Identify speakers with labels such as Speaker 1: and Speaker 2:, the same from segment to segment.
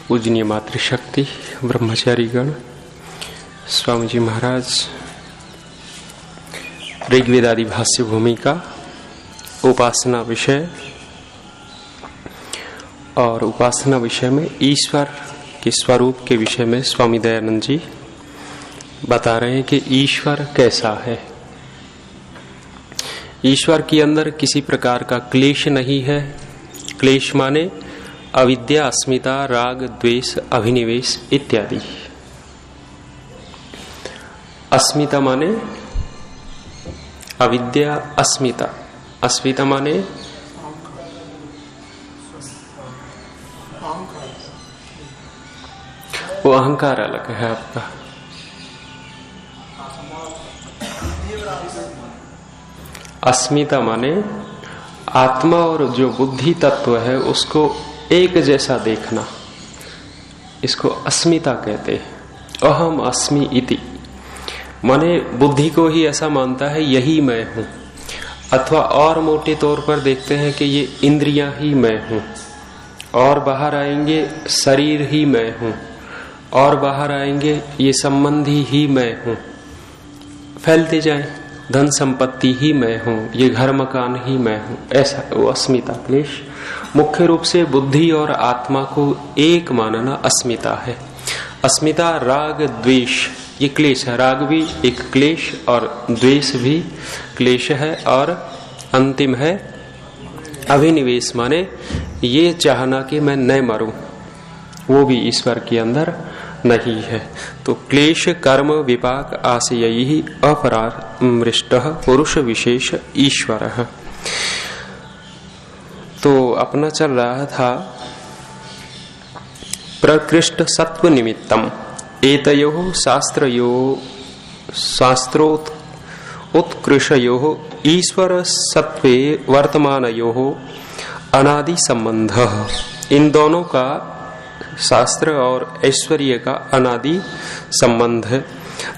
Speaker 1: पूजनीय मातृशक्ति ब्रह्मचारी गण, स्वामी जी महाराज ऋग्वेदादि भाष्य भूमिका उपासना विषय, और उपासना विषय में ईश्वर के स्वरूप के विषय में स्वामी दयानंद जी बता रहे हैं कि ईश्वर कैसा है। ईश्वर के अंदर किसी प्रकार का क्लेश नहीं है। क्लेश माने अविद्या, अस्मिता, राग, द्वेष, अभिनिवेश इत्यादि। अस्मिता माने अविद्या, अस्मिता। अस्मिता माने वो अहंकार अलग है आपका। अस्मिता माने आत्मा और जो बुद्धि तत्व है उसको एक जैसा देखना, इसको अस्मिता कहते हैं। अहम अस्मि इति माने बुद्धि को ही ऐसा मानता है यही मैं हूं, अथवा और मोटे तौर पर देखते हैं कि ये इंद्रियां ही मैं हूं, और बाहर आएंगे शरीर ही मैं हूं, और बाहर आएंगे ये संबंधी ही मैं हूं, फैलते जाए, धन संपत्ति ही मैं हूं, ये घर मकान ही मैं हूं, ऐसा वो अस्मिता क्लेश। मुख्य रूप से बुद्धि और आत्मा को एक मानना अस्मिता है। अस्मिता राग द्वेष ये क्लेश है। राग भी एक क्लेश और द्वेष भी क्लेश है। और अंतिम है अभिनिवेश माने ये चाहना कि मैं न मरूं, वो भी ईश्वर के अंदर नहीं है। तो क्लेश कर्म विपाक आशयैहि अपरामृष्टः पुरुष विशेष ईश्वर। तो अपना चल रहा था प्रकृष्ट सत्व निमित्तम एतयोः शास्त्रोत् उत्कृष्टयोः ईश्वर सत्वे वर्तमानयोः अनादि संबंधः। इन दोनों का शास्त्र और ऐश्वर्य का अनादि संबंध है।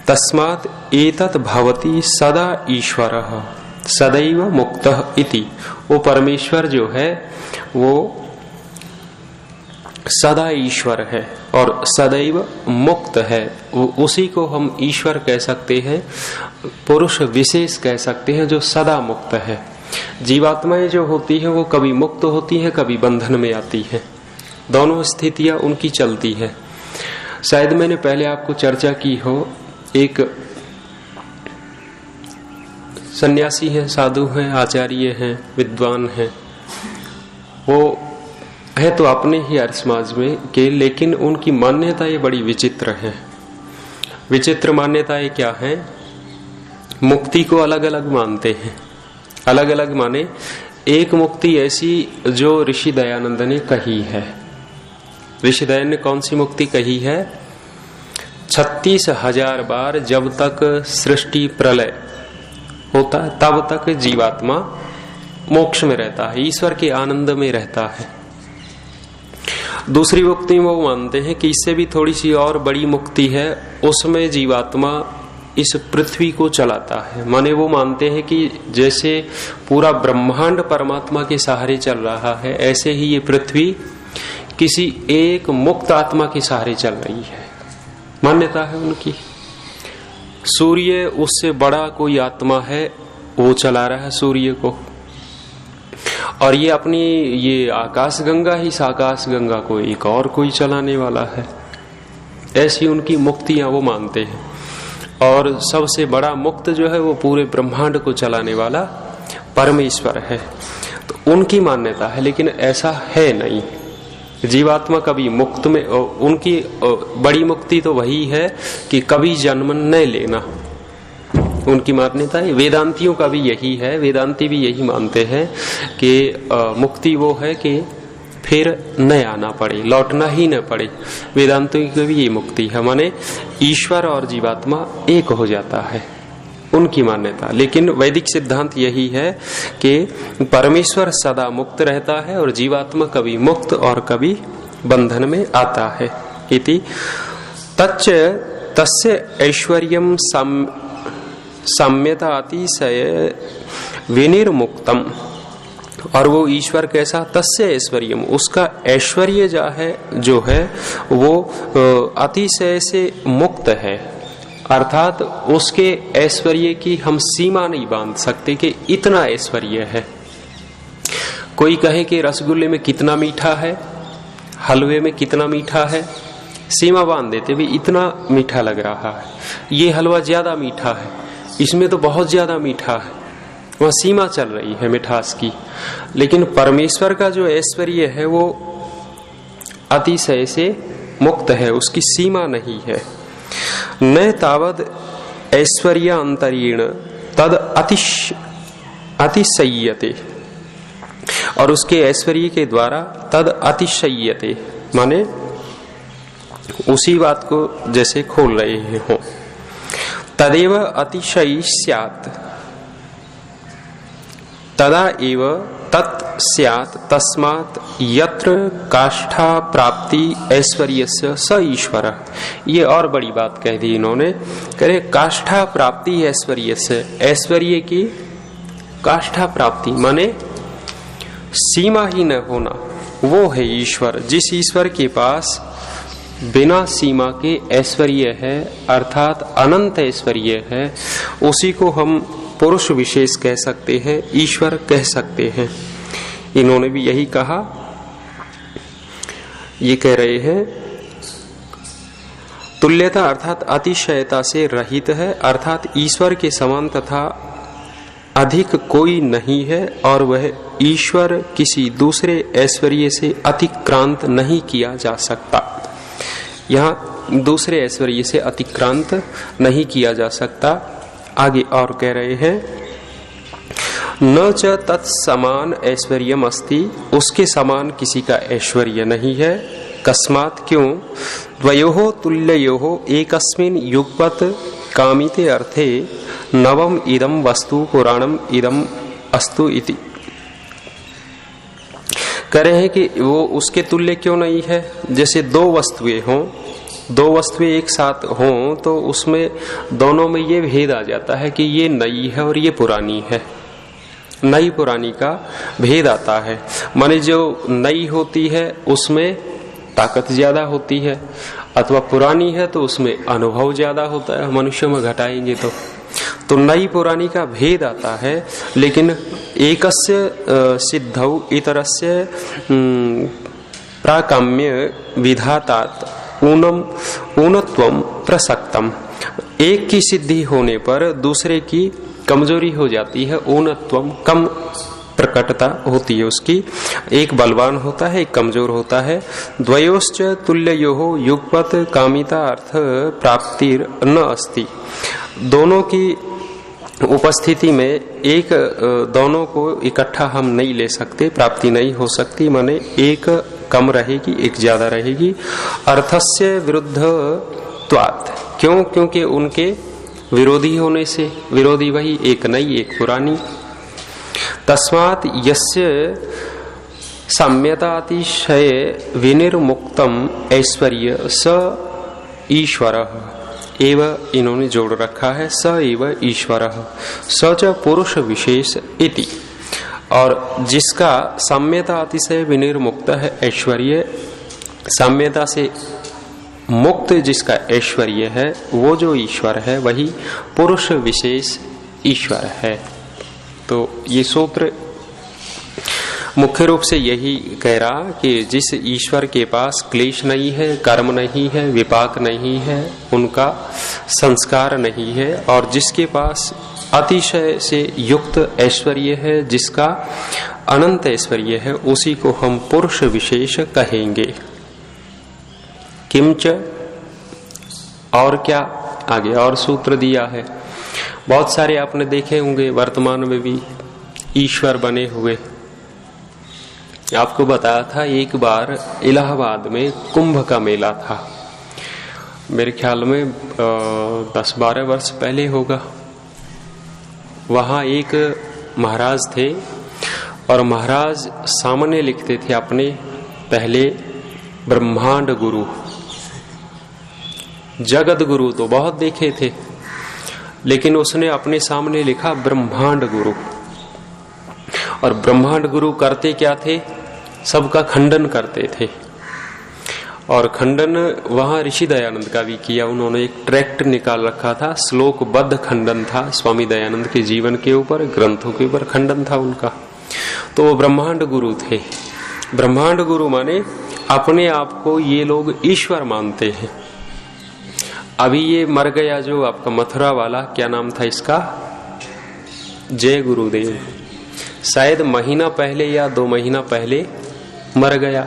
Speaker 1: तस्मात् एतत् भवति सदा ईश्वरः सदैव मुक्तः इति। वो परमेश्वर जो है वो सदा ईश्वर है और सदैव मुक्त है। वो उसी को हम ईश्वर कह सकते हैं, पुरुष विशेष कह सकते हैं, जो सदा मुक्त है। जीवात्माएं जो होती हैं वो कभी मुक्त होती हैं, कभी बंधन में आती हैं। दोनों स्थितियां उनकी चलती है। शायद मैंने पहले आपको चर्चा की हो, एक सन्यासी है, साधु हैं, आचार्य हैं, विद्वान हैं, वो है तो अपने ही आर्य समाज में के, लेकिन उनकी मान्यताएं बड़ी विचित्र हैं। विचित्र मान्यताएं क्या हैं? मुक्ति को अलग अलग मानते हैं। अलग अलग माने एक मुक्ति ऐसी जो ऋषि दयानंद ने कही है। ऋषि दयानंद ने कौन सी मुक्ति कही है? 36,000 बार जब तक सृष्टि प्रलय होता है तब तक जीवात्मा मोक्ष में रहता है, ईश्वर के आनंद में रहता है। दूसरी मुक्ति वो मानते हैं कि इससे भी थोड़ी सी और बड़ी मुक्ति है, उसमें जीवात्मा इस पृथ्वी को चलाता है। माने वो मानते हैं कि जैसे पूरा ब्रह्मांड परमात्मा के सहारे चल रहा है, ऐसे ही ये पृथ्वी किसी एक मुक्त आत्मा के सहारे चल रही है। मान्यता है उनकी। सूर्य उससे बड़ा कोई आत्मा है, वो चला रहा है सूर्य को, और ये अपनी ये आकाश गंगा ही इस आकाश गंगा को एक और कोई चलाने वाला है। ऐसी उनकी मुक्तियां वो मानते हैं। और सबसे बड़ा मुक्त जो है वो पूरे ब्रह्मांड को चलाने वाला परमेश्वर है। तो उनकी मान्यता है, लेकिन ऐसा है नहीं। जीवात्मा कभी मुक्त में, उनकी बड़ी मुक्ति तो वही है कि कभी जन्म न लेना। उनकी मान्यता है। वेदांतियों का भी यही है, वेदांती भी यही मानते हैं कि मुक्ति वो है कि फिर न आना पड़े, लौटना ही न पड़े। वेदांतियों की भी ये मुक्ति है, माने ईश्वर और जीवात्मा एक हो जाता है, उनकी मान्यता। लेकिन वैदिक सिद्धांत यही है कि परमेश्वर सदा मुक्त रहता है और जीवात्मा कभी मुक्त और कभी बंधन में आता है। इति तच्च तस्य ऐश्वर्यम साम्यता अतिशय विनिर्मुक्तम, और वो ईश्वर कैसा, तस्य ऐश्वर्यम, उसका ऐश्वर्य जो है वो अतिशय से मुक्त है, अर्थात उसके ऐश्वर्य की हम सीमा नहीं बांध सकते कि इतना ऐश्वर्य है। कोई कहे कि रसगुल्ले में कितना मीठा है, हलवे में कितना मीठा है, सीमा बांध देते भी इतना मीठा लग रहा है, ये हलवा ज्यादा मीठा है, इसमें तो बहुत ज्यादा मीठा है, वह सीमा चल रही है मिठास की। लेकिन परमेश्वर का जो ऐश्वर्य है वो अतिशय से मुक्त है, उसकी सीमा नहीं है। न तावद ऐश्वर्य अंतरीण तद अतिशय्यते, और उसके ऐश्वर्य के द्वारा तद अतिशय्यते माने उसी बात को जैसे खोल रहे हो। तदेव अतिशयी स्यात् तदा एव तत् स्यात् तस्मात् यत्र काष्ठा प्राप्ति ऐश्वर्यस्य स ईश्वर। ये और बड़ी बात कह दी इन्होंने, कह रहे काष्ठा प्राप्ति ऐश्वर्यस्य, ऐश्वर्य की काष्ठा प्राप्ति माने सीमा ही न होना, वो है ईश्वर। जिस ईश्वर के पास बिना सीमा के ऐश्वर्य है, अर्थात अनंत ऐश्वर्य है, उसी को हम पुरुष विशेष कह सकते हैं, ईश्वर कह सकते हैं। इन्होंने भी यही कहा। ये कह रहे हैं तुल्यता अर्थात अतिशयता से रहित है, अर्थात ईश्वर के समान तथा अधिक कोई नहीं है, और वह ईश्वर किसी दूसरे ऐश्वर्य से अतिक्रांत नहीं किया जा सकता। यहाँ दूसरे ऐश्वर्य से अतिक्रांत नहीं किया जा सकता। आगे और कह रहे हैं न च तत्समान ऐश्वर्यम अस्ति, उसके समान किसी का ऐश्वर्य नहीं है। कस्मात् क्यों, द्वयोः तुल्ययोः एकस्मिन् युगपत् कामिते अर्थे नवम इदम वस्तु पुराणम इदम अस्तु इति। कह रहे हैं कि वो उसके तुल्य क्यों नहीं है। जैसे दो वस्तुएं हों, दो वस्तुएं एक साथ हों तो उसमें दोनों में ये भेद आ जाता है कि ये नई है और ये पुरानी है, नई पुरानी का भेद आता है। माने जो नई होती है उसमें ताकत ज्यादा होती है, अथवा पुरानी है तो उसमें अनुभव ज्यादा होता है। मनुष्य में घटाएंगे तो नई पुरानी का भेद आता है। लेकिन एकस्य सिद्धौ इतरस्य प्राकाम्य विधातात ऊनत्वम प्रसक्तम, एक की सिद्धि होने पर दूसरे की कमजोरी हो जाती है। ऊनत्वम कम प्रकटता होती है उसकी, एक बलवान होता है एक कमजोर होता है। द्वयोश्च तुल्ययोः युगपत् कामिता अर्थ प्राप्तिर न अस्ति, दोनों की उपस्थिति में एक दोनों को इकट्ठा हम नहीं ले सकते, प्राप्ति नहीं हो सकती। माने एक कम रहेगी एक ज्यादा रहेगी। अर्थस्य विरुद्धत्वात्, क्यों, क्योंकि उनके विरोधी होने से, विरोधी वही एक नई एक पुरानी। तस्मात् यस्य साम्यतातिशय विनिर्मुक्तम ऐश्वर्य स ईश्वरः एव, इन्होंने जोड़ रखा है स एव ईश्वरः स च पुरुष विशेष इति। और जिसका साम्यता अतिशय विनिर्मुक्त है ऐश्वर्य, साम्यता से मुक्त जिसका ऐश्वर्य है वो जो ईश्वर है वही पुरुष विशेष ईश्वर है। तो ये सूत्र मुख्य रूप से यही कह रहा कि जिस ईश्वर के पास क्लेश नहीं है, कर्म नहीं है, विपाक नहीं है, उनका संस्कार नहीं है, और जिसके पास अतिशय से युक्त ऐश्वर्य है, जिसका अनंत ऐश्वर्य है, उसी को हम पुरुष विशेष कहेंगे। किंच, और क्या, आगे और सूत्र दिया है। बहुत सारे आपने देखे होंगे वर्तमान में भी ईश्वर बने हुए। आपको बताया था एक बार इलाहाबाद में कुंभ का मेला था, मेरे ख्याल में 10-12 वर्ष पहले होगा। वहाँ एक महाराज थे और महाराज सामने लिखते थे अपने पहले ब्रह्मांड गुरु। जगत गुरु तो बहुत देखे थे, लेकिन उसने अपने सामने लिखा ब्रह्मांड गुरु। और ब्रह्मांड गुरु करते क्या थे? सबका खंडन करते थे। और खंडन वहां ऋषि दयानंद का भी किया। उन्होंने एक ट्रैक्ट निकाल रखा था, श्लोकबद्ध खंडन था स्वामी दयानंद के जीवन के ऊपर, ग्रंथों के ऊपर खंडन था उनका। तो वो ब्रह्मांड गुरु थे। ब्रह्मांड गुरु माने अपने आप को ये लोग ईश्वर मानते हैं। अभी ये मर गया जो आपका मथुरा वाला, क्या नाम था इसका? जय गुरुदेव। शायद महीना पहले या 2 महीना पहले मर गया।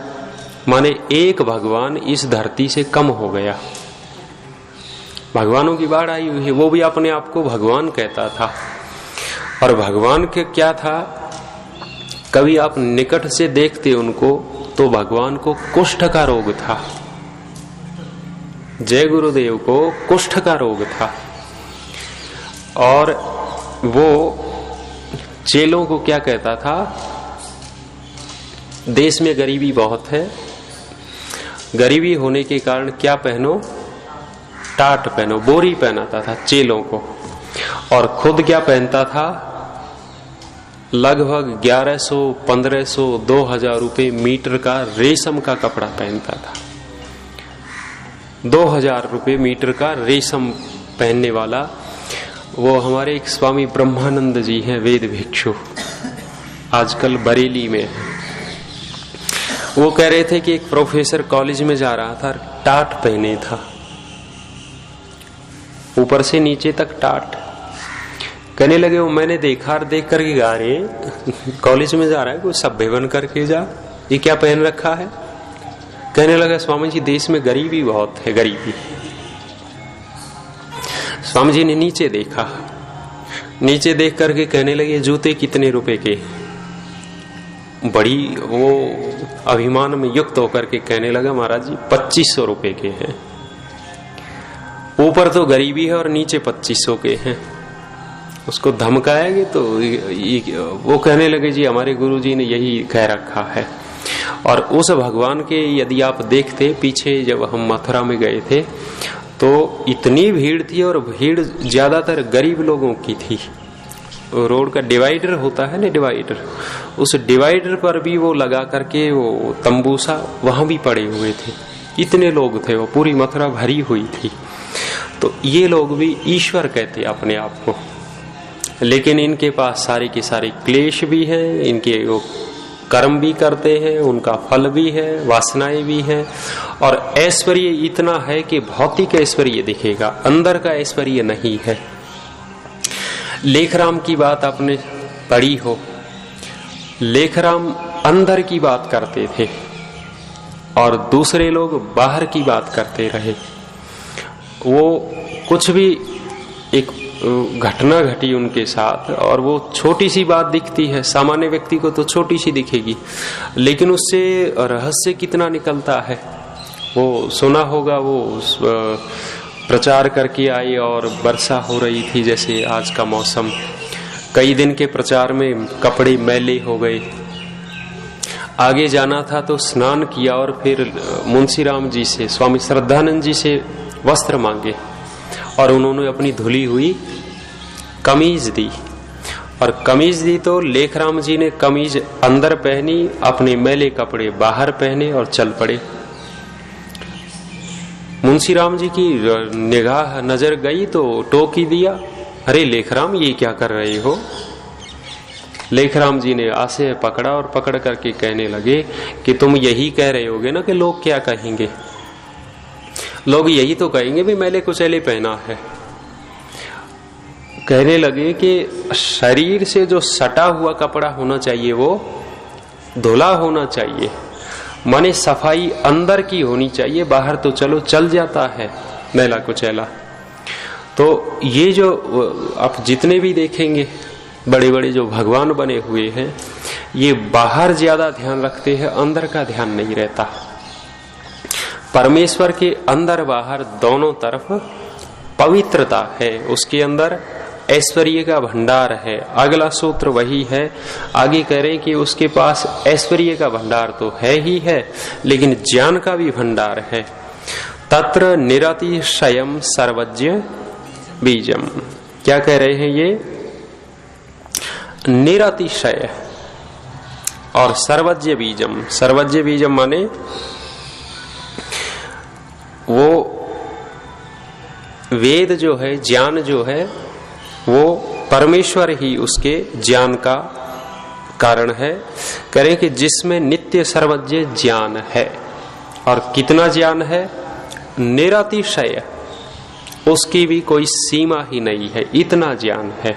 Speaker 1: माने एक भगवान इस धरती से कम हो गया। भगवानों की बाढ़ आई हुई है। वो भी अपने आप को भगवान कहता था। और भगवान के क्या था, कभी आप निकट से देखते उनको तो भगवान को कुष्ठ का रोग था। जय गुरुदेव को कुष्ठ का रोग था। और वो चेलों को क्या कहता था, देश में गरीबी बहुत है, गरीबी होने के कारण क्या पहनो? टाट पहनो। बोरी पहनाता था चेलों को। और खुद क्या पहनता था? लगभग 1100, 1500, 2000 रुपए मीटर का रेशम का कपड़ा पहनता था। 2000 रुपए मीटर का रेशम पहनने वाला वो हमारे एक स्वामी ब्रह्मानंद जी हैं, वेद भिक्षु, आजकल बरेली में है। वो कह रहे थे कि एक प्रोफेसर कॉलेज में जा रहा था, टाट पहने था, ऊपर से नीचे तक टाट। कहने लगे वो मैंने देखा, देख करके गा रहे कॉलेज में जा रहा है, कोई सभ्य बन करके जा, ये क्या पहन रखा है? कहने लगा स्वामी जी देश में गरीबी बहुत है, गरीबी। स्वामी जी ने नीचे देखा, नीचे देख करके कहने लगे जूते कितने रुपए के? बड़ी वो अभिमान में युक्त होकर के कहने लगा महाराज जी 2500 रुपए के हैं। ऊपर तो गरीबी है और नीचे 2500 के हैं। उसको धमकाएंगे तो वो कहने लगे जी हमारे गुरुजी ने यही कह रखा है। और उस भगवान के यदि आप देखते, पीछे जब हम मथुरा में गए थे तो इतनी भीड़ थी, और भीड़ ज्यादातर गरीब लोगों की थी। रोड का डिवाइडर होता है ना, डिवाइडर, उस डिवाइडर पर भी वो लगा करके वो तंबूसा वहां भी पड़े हुए थे। इतने लोग थे, वो पूरी मथुरा भरी हुई थी। तो ये लोग भी ईश्वर कहते अपने आप को, लेकिन इनके पास सारे के सारे क्लेश भी हैं, इनके वो कर्म भी करते हैं, उनका फल भी है, वासनाएं भी हैं। और ऐश्वर्य इतना है कि भौतिक ऐश्वर्य दिखेगा, अंदर का ऐश्वर्य नहीं है। लेखराम की बात आपने पढ़ी हो, लेखराम अंदर की बात करते थे और दूसरे लोग बाहर की बात करते रहे। वो कुछ भी एक घटना घटी उनके साथ और वो छोटी सी बात दिखती है, सामान्य व्यक्ति को तो छोटी सी दिखेगी, लेकिन उससे रहस्य कितना निकलता है। वो सुना होगा, वो प्रचार करके आई और वर्षा हो रही थी, जैसे आज का मौसम, कई दिन के प्रचार में कपड़े मैले हो गए। आगे जाना था तो स्नान किया और फिर मुंशीराम जी से, स्वामी श्रद्धानंद जी से वस्त्र मांगे और उन्होंने अपनी धुली हुई कमीज दी। और कमीज दी तो लेखराम जी ने कमीज अंदर पहनी, अपने मैले कपड़े बाहर पहने और चल पड़े। मुंशीराम जी की निगाह नजर गई तो टोकी दिया, अरे लेखराम ये क्या कर रहे हो? लेखराम जी ने आसे पकड़ा और पकड़ करके कहने लगे कि तुम यही कह रहे होगे ना कि लोग क्या कहेंगे। लोग यही तो कहेंगे भी मैले कुचैले पहना है। कहने लगे कि शरीर से जो सटा हुआ कपड़ा होना चाहिए वो धुला होना चाहिए, माने सफाई अंदर की होनी चाहिए, बाहर तो चलो चल जाता है मैला कुचैला। तो ये जो आप जितने भी देखेंगे बड़े बड़े जो भगवान बने हुए हैं, ये बाहर ज्यादा ध्यान रखते हैं, अंदर का ध्यान नहीं रहता। परमेश्वर के अंदर बाहर दोनों तरफ पवित्रता है, उसके अंदर ऐश्वर्य का भंडार है। अगला सूत्र वही है, आगे कह रहे हैं कि उसके पास ऐश्वर्य का भंडार तो है ही है, लेकिन ज्ञान का भी भंडार है। तत्र निरतिशयम सर्वज्ञ बीजम। क्या कह रहे हैं ये? निरतिशय और सर्वज्ञ बीजम। सर्वज्ञ बीजम माने वो वेद जो है, ज्ञान जो है, वो परमेश्वर ही उसके ज्ञान का कारण है। करें कि जिसमें नित्य सर्वज्ञ ज्ञान है। और कितना ज्ञान है? निरतिशय, उसकी भी कोई सीमा ही नहीं है, इतना ज्ञान है।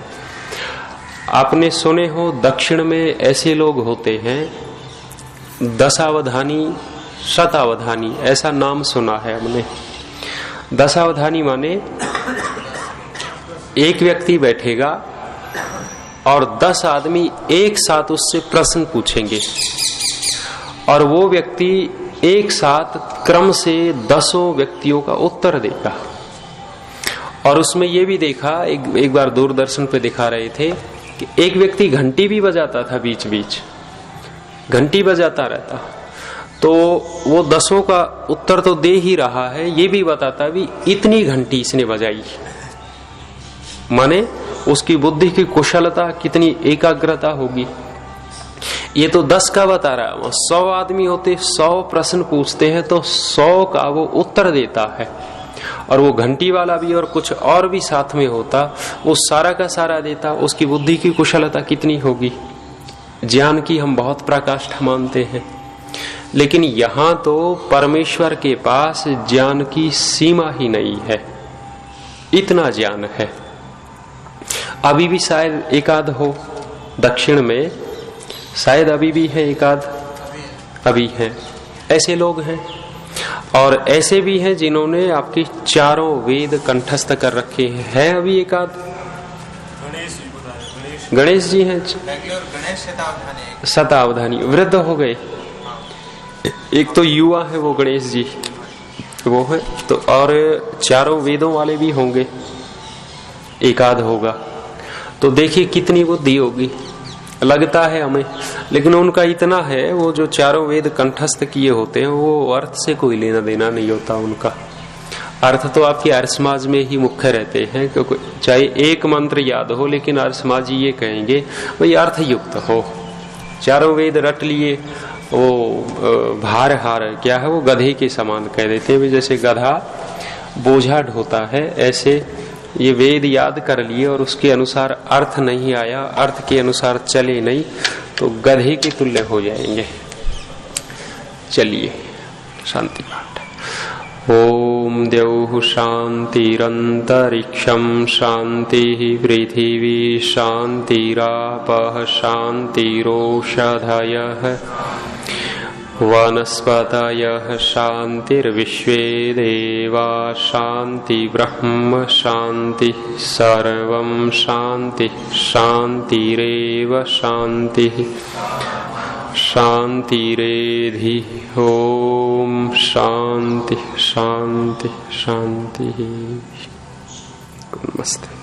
Speaker 1: आपने सुने हो दक्षिण में ऐसे लोग होते हैं, दशावधानी शतावधानी, ऐसा नाम सुना है हमने। दशावधानी माने एक व्यक्ति बैठेगा और 10 आदमी एक साथ उससे प्रश्न पूछेंगे और वो व्यक्ति एक साथ क्रम से 10 व्यक्तियों का उत्तर देगा। और उसमें ये भी देखा, एक बार दूरदर्शन पे दिखा रहे थे कि एक व्यक्ति घंटी भी बजाता था, बीच बीच घंटी बजाता रहता, तो वो 10 का उत्तर तो दे ही रहा है, ये भी बताता भी इतनी घंटी इसने बजाई। माने उसकी बुद्धि की कुशलता, कितनी एकाग्रता होगी। ये तो 10 का बता रहा है, 100 आदमी होते, 100 प्रश्न पूछते हैं तो 100 का वो उत्तर देता है। और वो घंटी वाला भी और कुछ और भी साथ में होता, वो सारा का सारा देता। उसकी बुद्धि की कुशलता कितनी होगी। ज्ञान की हम बहुत पराकाष्ठा मानते हैं, लेकिन यहां तो परमेश्वर के पास ज्ञान की सीमा ही नहीं है, इतना ज्ञान है। अभी भी शायद एकाध हो, दक्षिण में शायद अभी भी है एकाध, अभी है, ऐसे लोग हैं। और ऐसे भी हैं जिन्होंने आपकी चारों वेद कंठस्थ कर रखे हैं। है अभी एकाध गणेश जी हैं, शतावधानी, वृद्ध हो गए। एक तो युवा है वो गणेश जी, वो है तो, और चारों वेदों वाले भी होंगे, एकाध होगा। तो देखिए कितनी बुद्धि होगी, लगता है हमें, लेकिन उनका इतना है, वो जो चारों वेद कंठस्थ किए होते हैं वो अर्थ से कोई लेना देना नहीं होता उनका। अर्थ तो आपके आर्य समाज में ही मुख्य रहते हैं, क्योंकि चाहे एक मंत्र याद हो, लेकिन आर्य समाज ये कहेंगे भाई अर्थ युक्त हो। चारों वेद रट लिए, वो भार हार क्या है, वो गधे के समान कह देते हैं। जैसे गधा बोझा ढोता है, ऐसे ये वेद याद कर लिए और उसके अनुसार अर्थ नहीं आया, अर्थ के अनुसार चले नहीं, तो गधे के तुल्य हो जाएंगे। चलिए शांति पाठ। ओम द्यौः शान्तिरन्तरिक्षं शान्तिः पृथिवी शान्तिरापः शान्तिरोषधयः वनस्पतयः शान्तिर्विश्वे देवा शान्ति ब्रह्म शान्ति सर्वं शान्ति शान्तिरेव शान्तिः शान्तिरेधि। ओम शान्ति शान्ति शान्तिः। नमस्ते।